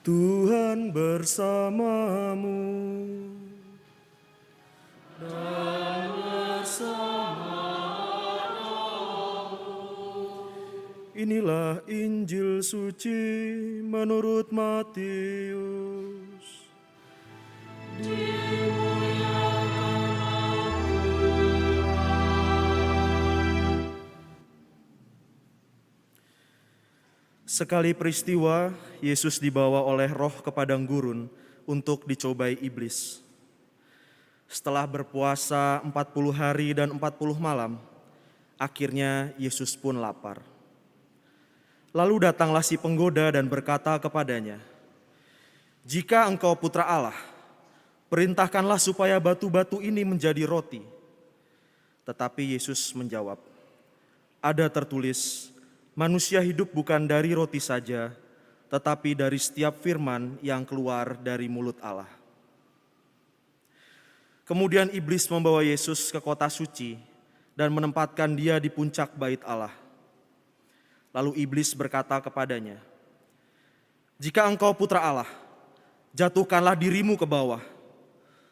Tuhan bersamamu. Inilah Injil suci menurut Matius. Sekali peristiwa, Yesus dibawa oleh Roh ke padang gurun untuk dicobai iblis. Setelah berpuasa 40 hari dan 40 malam, akhirnya Yesus pun lapar. Lalu datanglah si penggoda dan berkata kepadanya, "Jika engkau putra Allah, perintahkanlah supaya batu-batu ini menjadi roti." Tetapi Yesus menjawab, "Ada tertulis, manusia hidup bukan dari roti saja, tetapi dari setiap firman yang keluar dari mulut Allah." Kemudian iblis membawa Yesus ke kota suci dan menempatkan dia di puncak bait Allah. Lalu iblis berkata kepadanya, "Jika engkau putra Allah, jatuhkanlah dirimu ke bawah.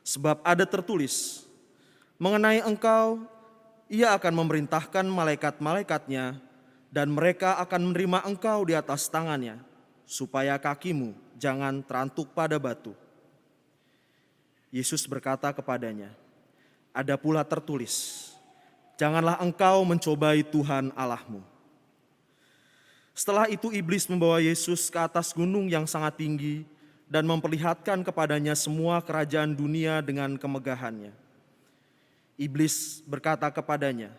Sebab ada tertulis, mengenai engkau, ia akan memerintahkan malaikat-malaikatnya, dan mereka akan menerima engkau di atas tangannya, supaya kakimu jangan terantuk pada batu." Yesus berkata kepadanya, "Ada pula tertulis, janganlah engkau mencobai Tuhan Allahmu." Setelah itu iblis membawa Yesus ke atas gunung yang sangat tinggi dan memperlihatkan kepadanya semua kerajaan dunia dengan kemegahannya. Iblis berkata kepadanya,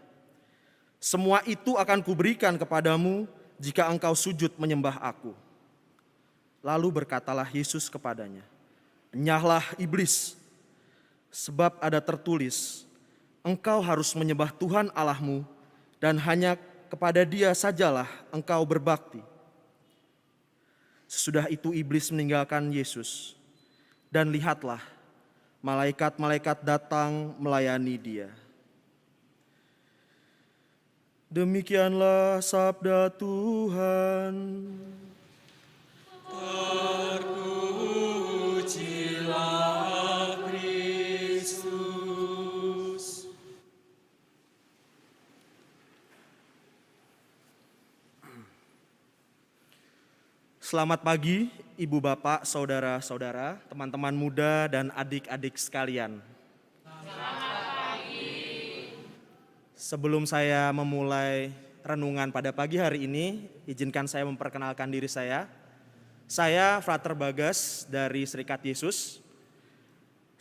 "Semua itu akan kuberikan kepadamu jika engkau sujud menyembah aku." Lalu berkatalah Yesus kepadanya, "Enyahlah iblis, sebab ada tertulis, engkau harus menyembah Tuhan Allahmu dan hanya kepada Dia sajalah engkau berbakti." Sesudah itu iblis meninggalkan Yesus, dan lihatlah, malaikat-malaikat datang melayani Dia. Demikianlah sabda Tuhan. Terpujilah Kristus. Selamat pagi, Ibu Bapak, Saudara-saudara, teman-teman muda dan adik-adik sekalian. Sebelum saya memulai renungan pada pagi hari ini, izinkan saya memperkenalkan diri saya. Saya Frater Bagas dari Serikat Yesus.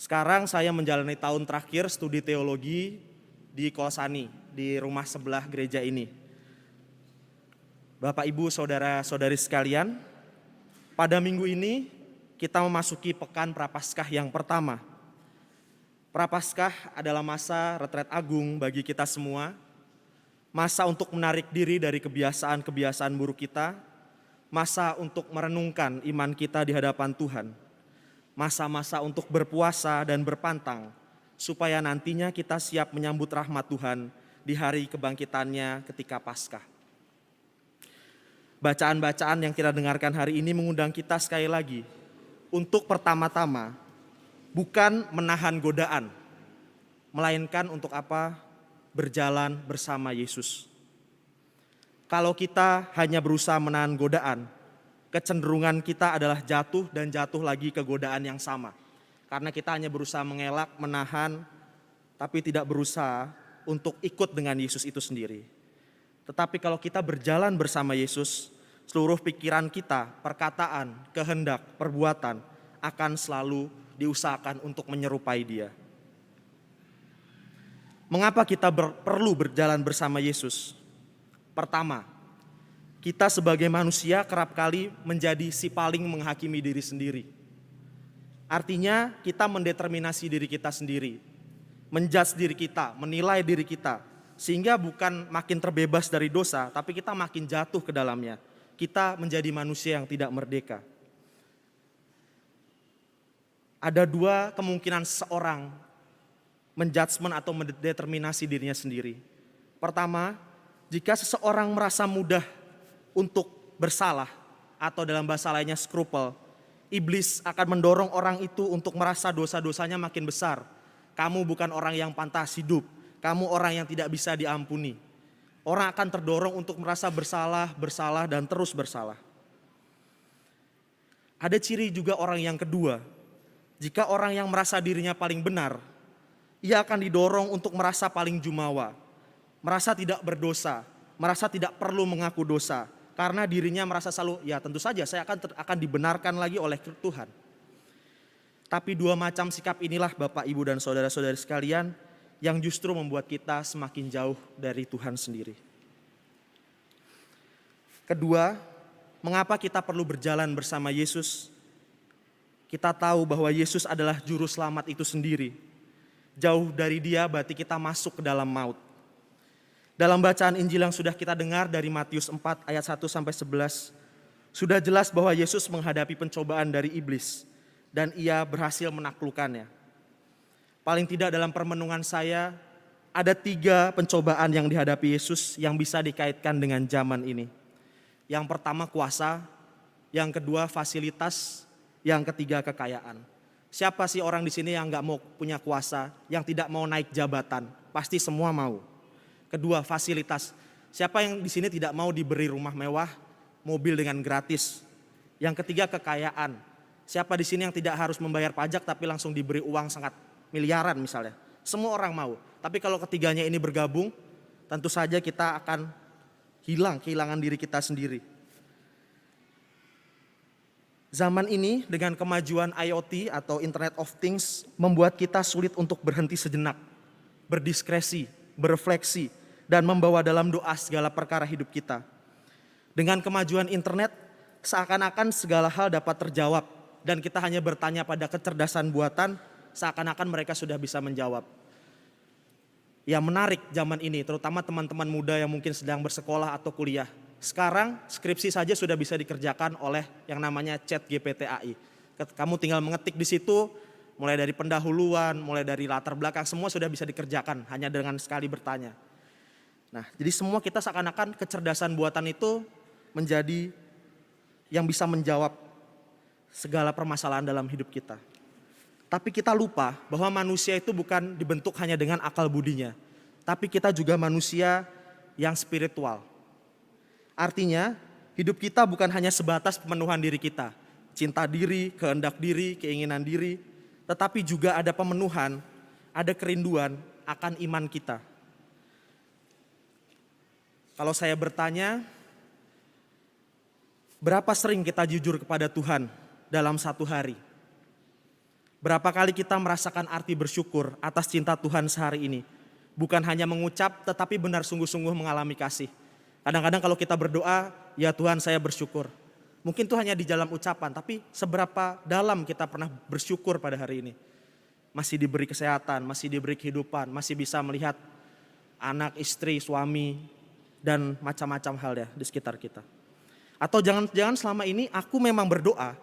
Sekarang saya menjalani tahun terakhir studi teologi di Kolsani, di rumah sebelah gereja ini. Bapak, Ibu, Saudara-saudari sekalian, pada minggu ini kita memasuki pekan Prapaskah yang pertama. Prapaskah adalah masa retret agung bagi kita semua, masa untuk menarik diri dari kebiasaan-kebiasaan buruk kita, masa untuk merenungkan iman kita di hadapan Tuhan, masa-masa untuk berpuasa dan berpantang, supaya nantinya kita siap menyambut rahmat Tuhan di hari kebangkitannya ketika Paskah. Bacaan-bacaan yang kita dengarkan hari ini mengundang kita sekali lagi untuk pertama-tama bukan menahan godaan, melainkan untuk apa? Berjalan bersama Yesus. Kalau kita hanya berusaha menahan godaan, kecenderungan kita adalah jatuh dan jatuh lagi ke godaan yang sama. Karena kita hanya berusaha mengelak, menahan, tapi tidak berusaha untuk ikut dengan Yesus itu sendiri. Tetapi kalau kita berjalan bersama Yesus, seluruh pikiran kita, perkataan, kehendak, perbuatan akan selalu diusahakan untuk menyerupai Dia. Mengapa kita perlu berjalan bersama Yesus? Pertama, kita sebagai manusia kerap kali menjadi si paling menghakimi diri sendiri. Artinya kita mendeterminasi diri kita sendiri, menjudge diri kita, menilai diri kita, sehingga bukan makin terbebas dari dosa, tapi kita makin jatuh ke dalamnya. Kita menjadi manusia yang tidak merdeka. Ada dua kemungkinan seorang menjudgment atau mendeterminasi dirinya sendiri. Pertama, jika seseorang merasa mudah untuk bersalah atau dalam bahasa lainnya scruple, Iblis akan mendorong orang itu untuk merasa dosa-dosanya makin besar. Kamu bukan orang yang pantas hidup, kamu orang yang tidak bisa diampuni. Orang akan terdorong untuk merasa bersalah, bersalah, dan terus bersalah. Ada ciri juga orang yang kedua. Jika orang yang merasa dirinya paling benar, ia akan didorong untuk merasa paling jumawa, merasa tidak berdosa, merasa tidak perlu mengaku dosa, karena dirinya merasa selalu, ya tentu saja saya akan dibenarkan lagi oleh Tuhan. Tapi dua macam sikap inilah Bapak, Ibu, dan saudara-saudari sekalian yang justru membuat kita semakin jauh dari Tuhan sendiri. Kedua, mengapa kita perlu berjalan bersama Yesus? Kita tahu bahwa Yesus adalah juru selamat itu sendiri. Jauh dari Dia berarti kita masuk ke dalam maut. Dalam bacaan Injil yang sudah kita dengar dari Matius 4 ayat 1-11, sudah jelas bahwa Yesus menghadapi pencobaan dari iblis dan Ia berhasil menaklukkannya. Paling tidak dalam permenungan saya, ada 3 pencobaan yang dihadapi Yesus yang bisa dikaitkan dengan zaman ini. Yang pertama kuasa, yang kedua fasilitas, yang ketiga kekayaan. Siapa sih orang di sini yang gak mau punya kuasa, yang tidak mau naik jabatan? Pasti semua mau. Kedua, fasilitas. Siapa yang di sini tidak mau diberi rumah mewah, mobil dengan gratis? Yang ketiga, kekayaan. Siapa di sini yang tidak harus membayar pajak tapi langsung diberi uang sangat miliaran misalnya? Semua orang mau. Tapi kalau ketiganya ini bergabung, tentu saja kita akan kehilangan diri kita sendiri. Zaman ini dengan kemajuan IoT atau Internet of Things membuat kita sulit untuk berhenti sejenak, berdiskresi, berefleksi, dan membawa dalam doa segala perkara hidup kita. Dengan kemajuan internet, seakan-akan segala hal dapat terjawab dan kita hanya bertanya pada kecerdasan buatan, seakan-akan mereka sudah bisa menjawab. Ya menarik zaman ini, terutama teman-teman muda yang mungkin sedang bersekolah atau kuliah. Sekarang skripsi saja sudah bisa dikerjakan oleh yang namanya ChatGPT AI. Kamu tinggal mengetik di situ, mulai dari pendahuluan, mulai dari latar belakang, semua sudah bisa dikerjakan hanya dengan sekali bertanya. Nah, jadi semua kita seakan-akan kecerdasan buatan itu menjadi yang bisa menjawab segala permasalahan dalam hidup kita. Tapi kita lupa bahwa manusia itu bukan dibentuk hanya dengan akal budinya, tapi kita juga manusia yang spiritual. Artinya, hidup kita bukan hanya sebatas pemenuhan diri kita, cinta diri, kehendak diri, keinginan diri, tetapi juga ada pemenuhan, ada kerinduan akan iman kita. Kalau saya bertanya, berapa sering kita jujur kepada Tuhan dalam satu hari? Berapa kali kita merasakan arti bersyukur atas cinta Tuhan sehari ini? Bukan hanya mengucap, tetapi benar sungguh-sungguh mengalami kasih. Kadang-kadang kalau kita berdoa, ya Tuhan saya bersyukur. Mungkin itu hanya di dalam ucapan, tapi seberapa dalam kita pernah bersyukur pada hari ini? Masih diberi kesehatan, masih diberi kehidupan, masih bisa melihat anak, istri, suami, dan macam-macam hal ya di sekitar kita. Atau jangan selama ini aku memang berdoa,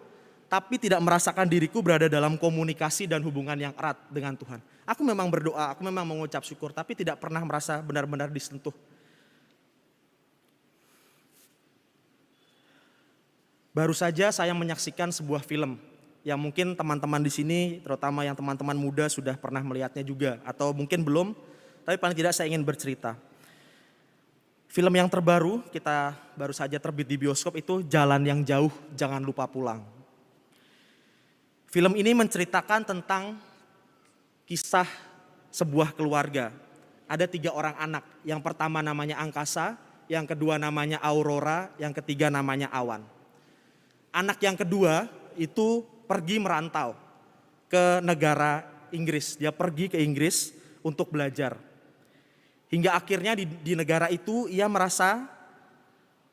tapi tidak merasakan diriku berada dalam komunikasi dan hubungan yang erat dengan Tuhan. Aku memang berdoa, aku memang mengucap syukur, tapi tidak pernah merasa benar-benar disentuh. Baru saja saya menyaksikan sebuah film yang mungkin teman-teman di sini, terutama yang teman-teman muda sudah pernah melihatnya juga, atau mungkin belum, tapi paling tidak saya ingin bercerita. Film yang terbaru, kita baru saja terbit di bioskop itu Jalan yang Jauh, Jangan Lupa Pulang. Film ini menceritakan tentang kisah sebuah keluarga. Ada 3 orang anak, yang pertama namanya Angkasa, yang kedua namanya Aurora, yang ketiga namanya Awan. Anak yang kedua itu pergi merantau ke negara Inggris, dia pergi ke Inggris untuk belajar. Hingga akhirnya di negara itu ia merasa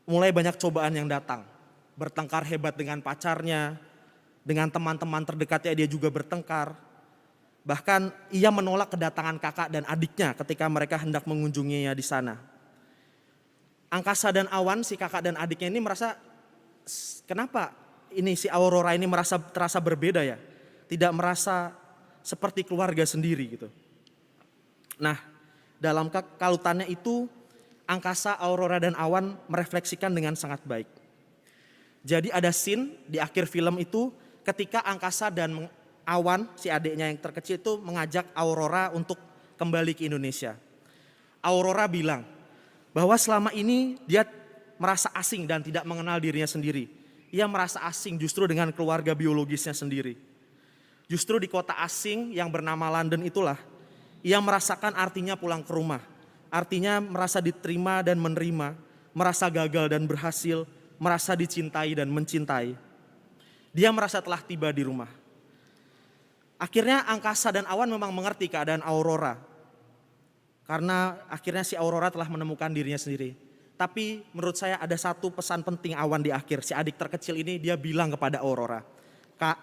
mulai banyak cobaan yang datang. Bertengkar hebat dengan pacarnya, dengan teman-teman terdekatnya dia juga bertengkar. Bahkan ia menolak kedatangan kakak dan adiknya ketika mereka hendak mengunjunginya di sana. Angkasa dan Awan, si kakak dan adiknya ini merasa, kenapa ini si Aurora ini terasa berbeda ya? Tidak merasa seperti keluarga sendiri gitu. Nah, dalam kalutannya itu, Angkasa, Aurora, dan Awan merefleksikan dengan sangat baik. Jadi ada scene di akhir film itu ketika Angkasa dan Awan, si adiknya yang terkecil itu mengajak Aurora untuk kembali ke Indonesia. Aurora bilang bahwa selama ini dia merasa asing dan tidak mengenal dirinya sendiri. Ia merasa asing justru dengan keluarga biologisnya sendiri. Justru di kota asing yang bernama London itulah ia merasakan artinya pulang ke rumah. Artinya merasa diterima dan menerima, merasa gagal dan berhasil, merasa dicintai dan mencintai. Dia merasa telah tiba di rumah. Akhirnya Angkasa dan Awan memang mengerti keadaan Aurora. Karena akhirnya si Aurora telah menemukan dirinya sendiri. Tapi menurut saya ada satu pesan penting Awan di akhir. Si adik terkecil ini dia bilang kepada Aurora, "Kak,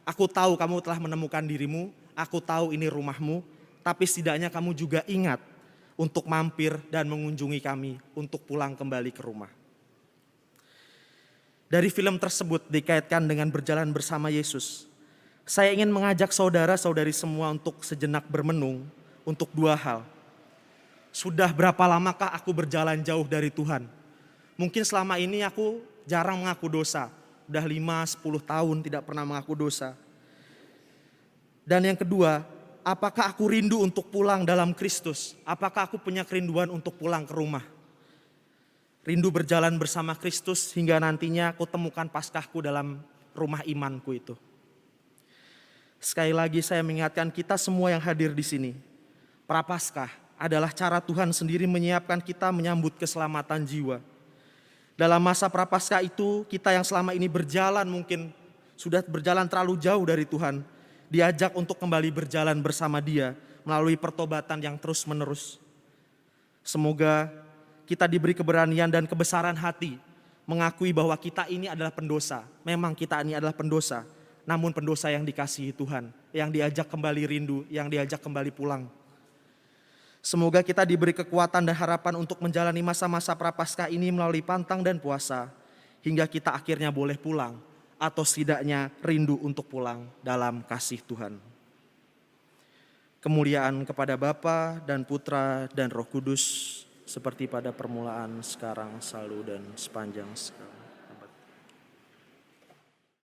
aku tahu kamu telah menemukan dirimu, aku tahu ini rumahmu, tapi setidaknya kamu juga ingat untuk mampir dan mengunjungi kami untuk pulang kembali ke rumah." Dari film tersebut dikaitkan dengan berjalan bersama Yesus. Saya ingin mengajak saudara-saudari semua untuk sejenak bermenung untuk dua hal. Sudah berapa lamakah aku berjalan jauh dari Tuhan? Mungkin selama ini aku jarang mengaku dosa. Udah 5-10 tahun tidak pernah mengaku dosa. Dan yang kedua, apakah aku rindu untuk pulang dalam Kristus? Apakah aku punya kerinduan untuk pulang ke rumah? Rindu berjalan bersama Kristus hingga nantinya aku temukan Paskahku dalam rumah imanku itu. Sekali lagi saya mengingatkan kita semua yang hadir di sini. Prapaskah adalah cara Tuhan sendiri menyiapkan kita menyambut keselamatan jiwa. Dalam masa Prapaskah itu kita yang selama ini berjalan mungkin sudah berjalan terlalu jauh dari Tuhan. Diajak untuk kembali berjalan bersama Dia melalui pertobatan yang terus menerus. Semoga kita diberi keberanian dan kebesaran hati mengakui bahwa kita ini adalah pendosa. Memang kita ini adalah pendosa, namun pendosa yang dikasihi Tuhan, yang diajak kembali rindu, yang diajak kembali pulang. Semoga kita diberi kekuatan dan harapan untuk menjalani masa-masa Prapaskah ini melalui pantang dan puasa, hingga kita akhirnya boleh pulang, atau setidaknya rindu untuk pulang dalam kasih Tuhan. Kemuliaan kepada Bapa dan Putra dan Roh Kudus, seperti pada permulaan, sekarang, selalu, dan sepanjang segala.